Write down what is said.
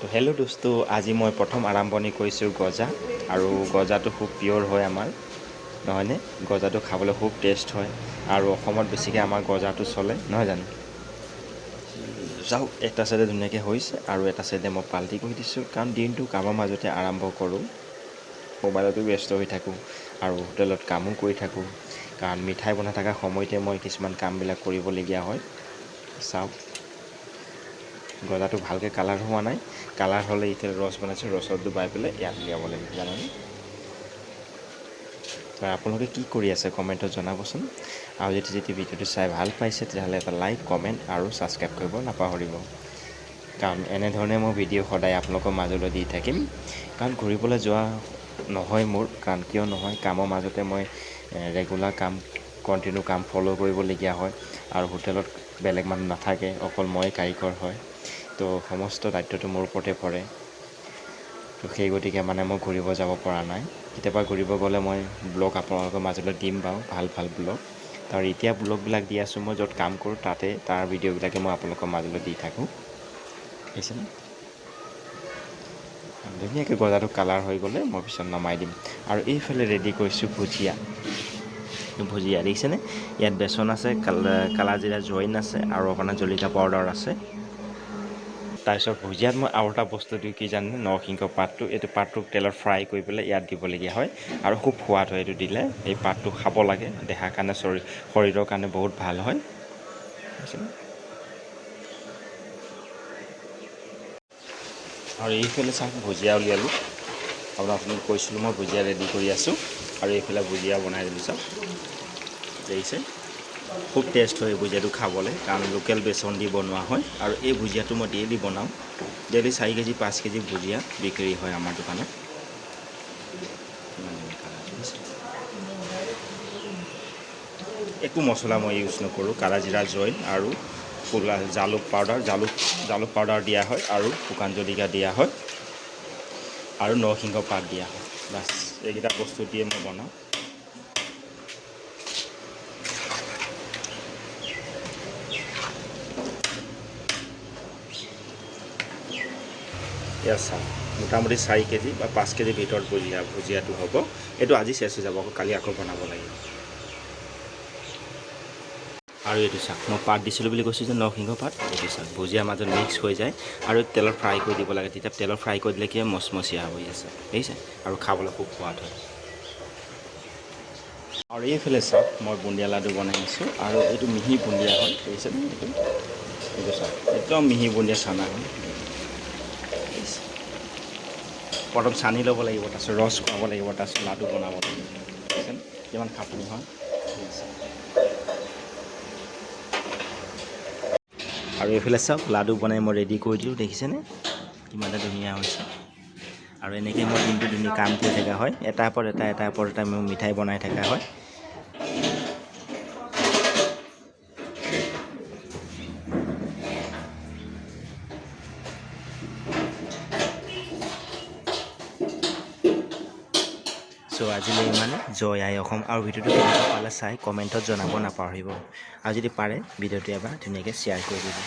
তো হেল্ল' দোস্তো, আজি মই প্ৰথম আৰম্ভণি কৰিছোঁ গজা। আৰু গজাটো খুব পিয়'ৰ হয় আমাৰ, নহয়নে? গজাটো খাবলৈ খুব টেষ্ট হয় আৰু অসমত বেছিকৈ আমাৰ গজাটো চলে, নহয় জানো? যাওক, এটা চাইডে ধুনীয়াকৈ হৈছে আৰু এটা চাইডে মই পাল্টি কৰি দিছোঁ, কাৰণ দিনটো কামৰ মাজতে আৰম্ভ কৰোঁ। মোবাইলতো ব্যস্ত হৈ থাকোঁ আৰু হোটেলত কামো কৰি থাকোঁ, কাৰণ মিঠাই বনাই থকা সময়তে মই কিছুমান কামবিলাক কৰিবলগীয়া হয়। চাওক, গজাটো ভালকৈ কালাৰ হোৱা নাই। কালাৰ হ'লে এতিয়া ৰস বনাইছোঁ, ৰসত ডুবাই পেলাই ইয়াত উলিয়াব লাগিব, জানেনে? আপোনালোকে কি কৰি আছে কমেণ্টত জনাবচোন। আৰু যদি ভিডিঅ'টো চাই ভাল পাইছে তেতিয়াহ'লে এটা লাইক, কমেণ্ট আৰু ছাবস্ক্ৰাইব কৰিব নাপাহৰিব, কাৰণ এনেধৰণে মই ভিডিঅ' সদায় আপোনালোকৰ মাজলৈ দি থাকিম। কাৰণ ঘূৰিবলৈ যোৱা নহয় মোৰ, কাৰণ কিয় নহয়, কামৰ মাজতে মই ৰেগুলাৰ কাম, কণ্টিনিউ কাম ফ'ল' কৰিবলগীয়া হয় আৰু হোটেলত বেলেগ মানুহ নাথাকে, অকল মই কাৰিকৰ হয়। তো সমস্ত দায়িত্বটো মোৰ ওপৰতে পৰে। তো সেই গতিকে মই ঘূৰিব যাব পৰা নাই। কেতিয়াবা ঘূৰিব গ'লে মই ব্লগ আপোনালোকৰ মাজলৈ দিম বাৰু, ভাল ভাল ব্লগ। আৰু এতিয়া ব্লগবিলাক দি আছোঁ মই য'ত কাম কৰোঁ, তাৰ ভিডিঅ'বিলাকে মই আপোনালোকৰ মাজলৈ দি থাকোঁ, দেখিছেনে? ধুনীয়াকৈ গজাটো কালাৰ হৈ গ'লে মই পিছত নমাই দিম। আৰু এইফালে ৰেডি কৰিছোঁ ভুজিয়া। ভুজিয়া দেখিছেনে? ইয়াত বেচন আছে, কালা জিৰা জইন আছে আৰু আপোনাৰ জলকীয়া পাউডাৰ আছে। তাৰপিছত ভুজিয়াত মই আৰু এটা বস্তু দিওঁ, কি জানেনে? নৰসিংহ পাতটো। এইটো পাতটো তেলত ফ্ৰাই কৰি পেলাই ইয়াত দিবলগীয়া হয় আৰু খুব সোৱাদ হয় এইটো দিলে। এই পাতটো খাব লাগে, দেহাৰ কাৰণে, শৰীৰৰ কাৰণে বহুত ভাল হয়। আৰু এইফালে চাওক, ভুজিয়া উলিয়ালোঁ। আপোনাক কৈছিলোঁ মই ভুজিয়া ৰেডি কৰি আছোঁ, আৰু এইফালে ভুজিয়া বনাই দিলোঁ। চাওক, দেখিছে? খুব টেষ্ট হয় এই ভুজিয়াটো খাবলৈ, কাৰণ লোকেল বেচন দি বনোৱা হয়। আৰু এই ভুজিয়াটো মই ডেইলি বনাওঁ। ডেইলি 4 কেজি 5 কেজি ভুজিয়া বিক্ৰী হয় আমাৰ দোকানত। একো মছলা মই ইউজ নকৰোঁ। কালা জিৰা জইন আৰু জালুক পাউডাৰ দিয়া হয়, আৰু শুকান জলকীয়া দিয়া হয়, আৰু নৰসিংহ পাত দিয়া হয়। বাছ, এইকেইটা বস্তু দিয়ে মই বনাওঁ। ইয়াত চাওক, মোটামুটি 4 কেজি বা 5 কেজিৰ ভিতৰত ভুজিয়াটো হ'ব। এইটো আজি চেছ হৈ যাব, কালি আকৌ বনাব লাগিব। আৰু এইটো চাওক, মই পাত দিছিলোঁ বুলি কৈছোঁ যে, নৰসিংহ পাত। এইটো চাওক, ভুজিয়াৰ মাজত মিক্স হৈ যায় আৰু তেলত ফ্ৰাই কৰি দিব লাগে। তেতিয়া তেলত ফ্ৰাই কৰি দিলে কি হয়, মচমচীয়া হৈ আছে, দেখিছে? আৰু খাবলৈ খুব সোৱাদ হয়। আৰু এইফালে চাওক, মই বুন্দিয়া লাডু বনাই আছোঁ, আৰু এইটো মিহি বুন্দিয়া হয়, দেখিছেনে? এইটো চাওক, একদম মিহি বুন্দিয়া চানা হয়। প্ৰথম চানি ল'ব লাগিব, তাৰপিছত ৰস খুৱাব লাগিব, তাৰপিছত লাডু বনাব লাগিব। দেখিছেনে কিমান খাটনি হয়? আৰু এইফালে চাওক, লাডু বনাই মই ৰেডি কৰি দিলোঁ, দেখিছেনে? কিমান এটা ধুনীয়া হৈছে। আৰু এনেকৈ মই দিনটো কাম কৰি থকা হয়, এটাৰ ওপৰত এটা মই মিঠাই বনাই থকা হয়। চ' আজিলৈ ইমানে। জয় আই অসম। আৰু ভিডিঅ'টো কেনেকুৱা পালে চাই কমেণ্টত জনাব নাপাহৰিব। আৰু যদি পাৰে ভিডিঅ'টো এবাৰ ধুনীয়াকৈ শ্বেয়াৰ কৰি দিব।